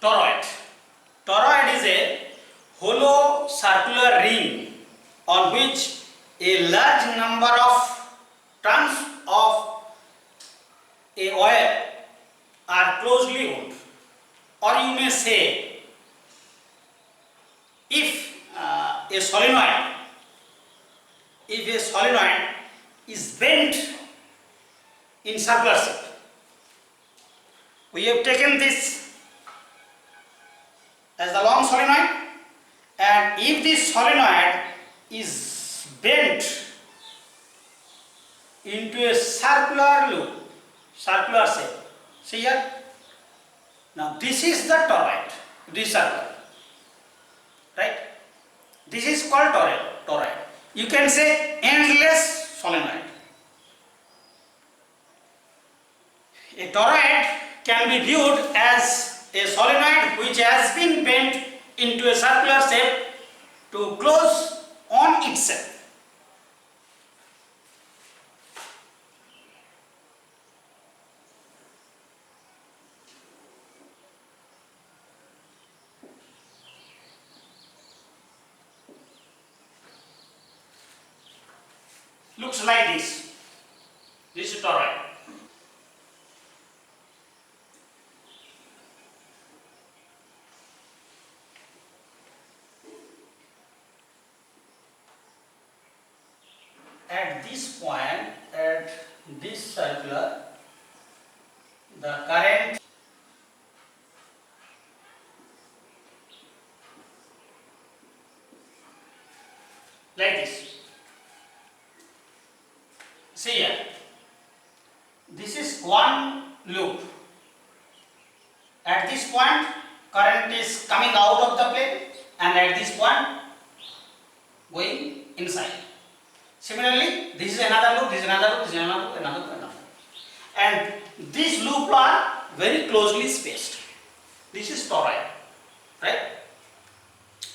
Toroid. Toroid is a hollow circular ring on which a large number of turns of a wire are closely wound. Or you may say, if a solenoid is bent in circular shape. We have taken this as the long solenoid, and if this solenoid is bent into a circular loop, circular shape, see here. Now this is the toroid, this circle, right? This is called toroid. You can say endless solenoid. A toroid can be viewed as a solenoid which has been bent into a circular shape to close on itself. Looks like this. This is toroid. At this point, at this circular, the current like this. See here, this is one loop. At this point, current is coming out of the plate, and at this point, going inside. Similarly, this is another loop, this is another loop, this is another loop, another. And these loops are very closely spaced. This is toroid, right?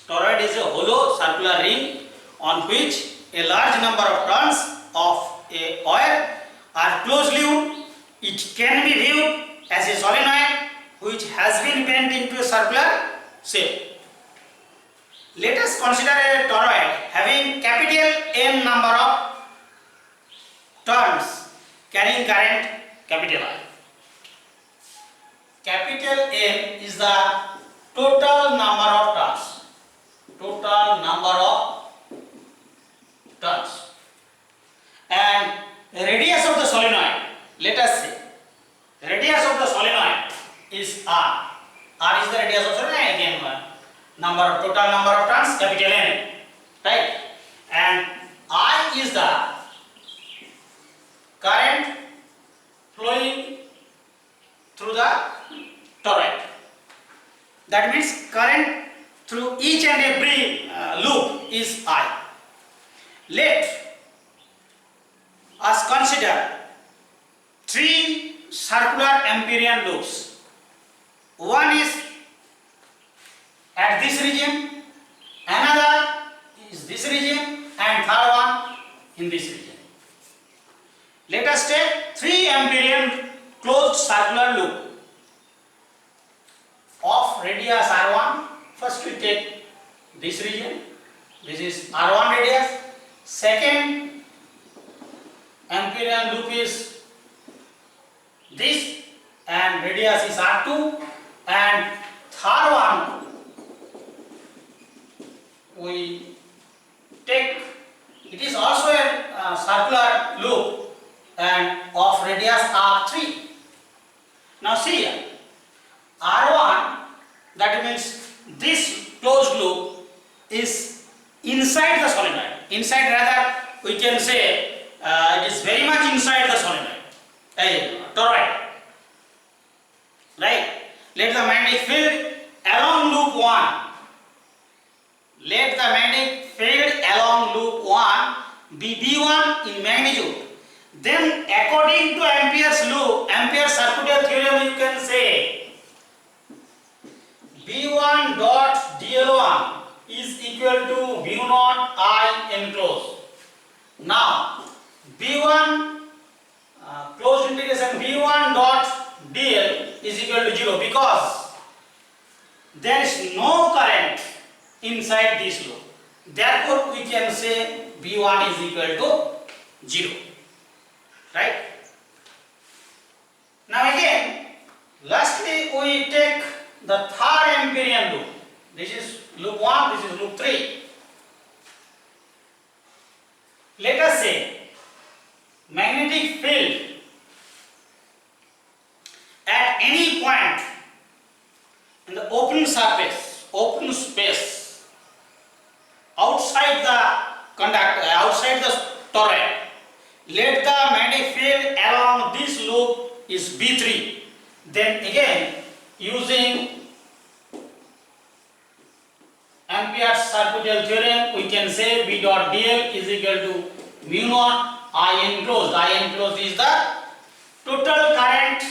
Toroid is a hollow circular ring on which a large number of turns of a wire are closely wound. It can be viewed as a solenoid which has been bent into a circular shape. Let us consider a toroid having capital N number of turns carrying current capital I. Capital N is the total number of turns. Total number of turns. And the radius of the solenoid, let us say, the radius of the solenoid is R. R is the radius of the solenoid, again total number of turns, capital N, right? And I is the current flowing through the toroid. That means current through each and every loop is I. Let us consider three circular Amperian loops. One is at this region, another is this region, and third one in this region. Let us take 3 Amperian closed circular loop of radius R1. First we take this region, this is R1 radius. Second Amperian loop is this, and radius is R2, and third one we take, it is also a circular loop and of radius R3. Now see here, R1, that means this closed loop is inside the solenoid. Inside, rather we can say it is very much inside the solenoid, toroid, right? Let the magnetic field along loop 1, let the magnetic field along loop 1 be B1 in magnitude. Then according to Ampere's law, Ampere's circuital theorem, you can say B1 dot dl1 is equal to mu naught I enclosed. Now B1 closed integration B1 dot dl is equal to 0 because there is no current inside this loop. Therefore, we can say V1 is equal to 0. Right? Now again, lastly we take the third Amperian loop. This is loop 1, this is loop 3. Let us say magnetic field at any point in the open surface, open space, outside the conductor, outside the toroid, let the magnetic field along this loop is B3. Then again, using Ampere's circuital theorem, we can say V dot dl is equal to mu naught I enclosed. I enclosed is the total current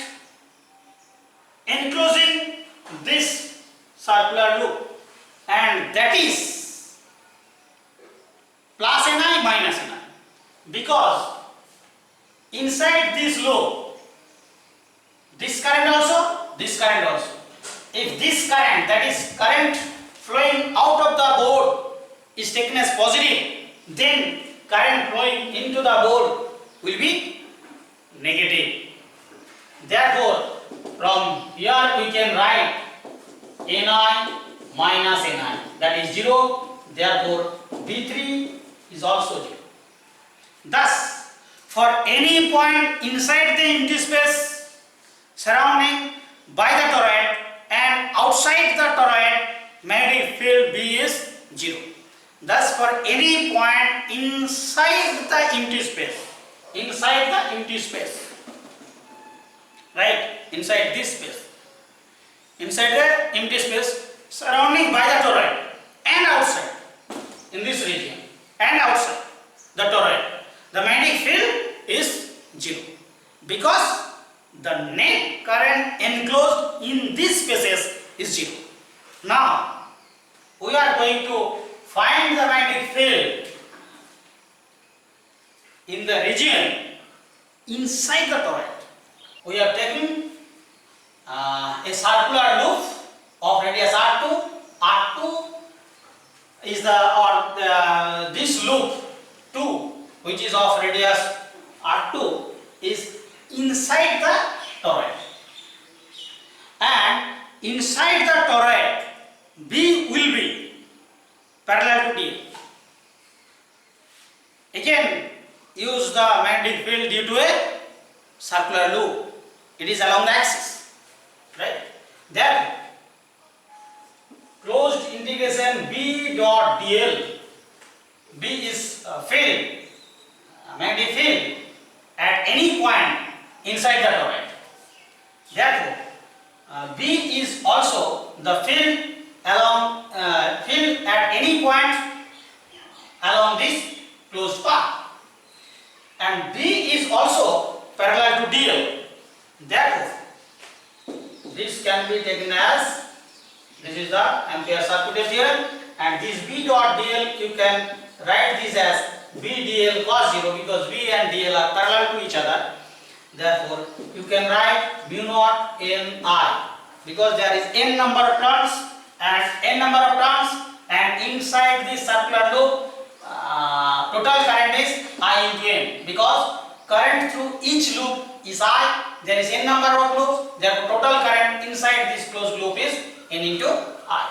enclosing this circular loop, and that is plus Ni minus Ni, because inside this loop, this current also, this current also. If this current, that is current flowing out of the board, is taken as positive, then current flowing into the board will be negative. Therefore, from here we can write Ni minus Ni, that is 0. Therefore, V3 is also 0. Thus, for any point inside the empty space surrounding by the toroid and outside the toroid, magnetic field B is 0. Thus, for any point inside the empty space, right, inside this space, inside the empty space surrounding by the toroid and outside, in this region and outside the toroid, the magnetic field is 0, because the net current enclosed in these spaces is 0. Now, we are going to find the magnetic field in the region inside the toroid. We have taken a circular loop of radius R2. R2 is this loop 2, which is of radius R2, is inside the toroid, and inside the toroid B will be parallel to D. Again, use the magnetic field due to a circular loop. It is along the axis, right? Then closed integration B dot dl. B is field, magnetic field at any point inside the toroid. Therefore, B is also the field along field at any point along this closed path, and B is also parallel to dl. Therefore, this can be taken as, this is the Ampere circuital theorem, and this B dot dl you can write this as B dl cos 0, because B and dl are parallel to each other. Therefore, you can write mu naught Ni, because there is n number of turns and inside this circular loop total current is I into n, because current through each loop is I, there is n number of loops, therefore total current inside this closed loop is n into I.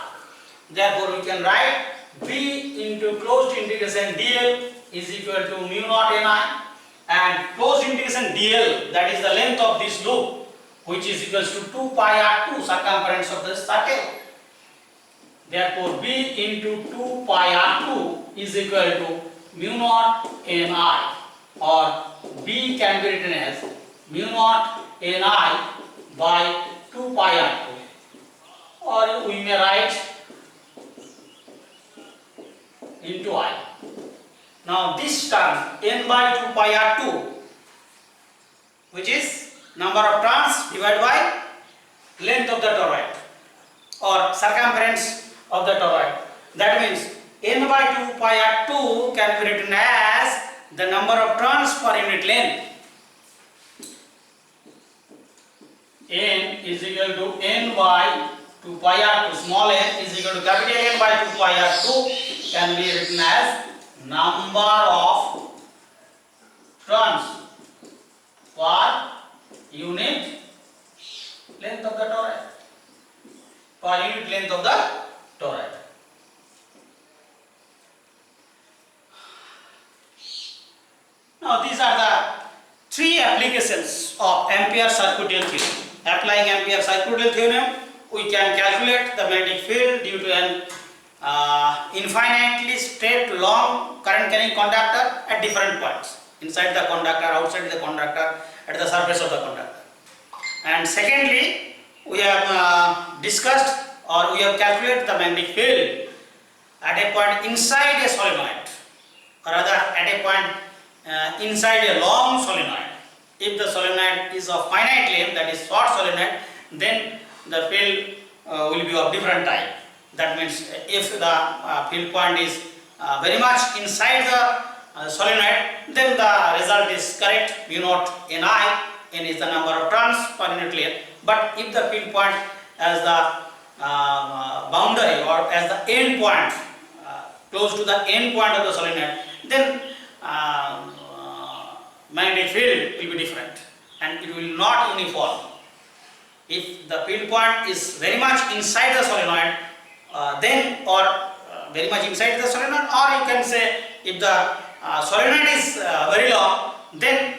Therefore, we can write B into closed integration dl is equal to mu naught Ni, and closed integration dl, that is the length of this loop, which is equals to 2 pi r2, circumference of the circle. Therefore, B into 2 pi r2 is equal to mu naught Ni, or B can be written as mu naught Ni by 2 pi r2, or we may write into I. Now this term n by 2 pi r2, which is number of turns divided by length of the toroid or circumference of the toroid. That means n by 2 pi r2 can be written as the number of turns per unit length. N is equal to n by 2 pi r to small n is equal to capital N by 2 pi r2 can be written as number of turns per unit length of the toroid. Per unit length of the toroid. Now these are the three applications of Ampere circuital theorem. Applying Ampere circuital theorem, we can calculate the magnetic field due to an infinitely straight long current carrying conductor at different points, inside the conductor, outside the conductor, at the surface of the conductor. And secondly, we have discussed or we have calculated the magnetic field at a point inside a solenoid, or rather at a point inside a long solenoid. If the solenoid is of finite length, that is short solenoid, then the field will be of different type. That means if the field point is very much inside the solenoid, then the result is correct, mu naught Ni. N is the number of turns per unit length. But if the field point as the boundary or as the end point, close to the end point of the solenoid, then magnetic field will be different and it will not uniform. If the field point is very much inside the solenoid, then or very much inside the solenoid, or you can say if the solenoid is very long, then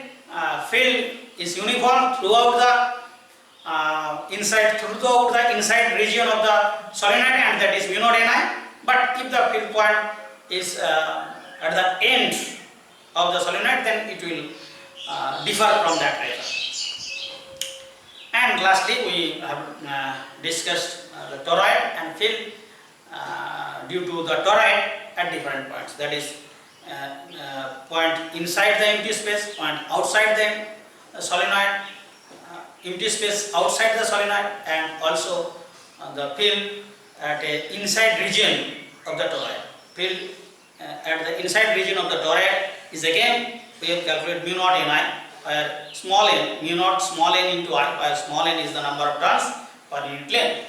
field is uniform throughout the inside region of the solenoid, and that is mu naught Ni. But if the field point is at the end of the solenoid, then it will differ from that result. And lastly, we have discussed the toroid and field due to the toroid at different points, that is point inside the empty space, point outside the solenoid, empty space outside the solenoid, and also the field at a inside region of the toroid. Field at the inside region of the toroid is again, we have calculated mu naught Ni, where small n, mu naught small n into I, where small n is the number of turns per unit length.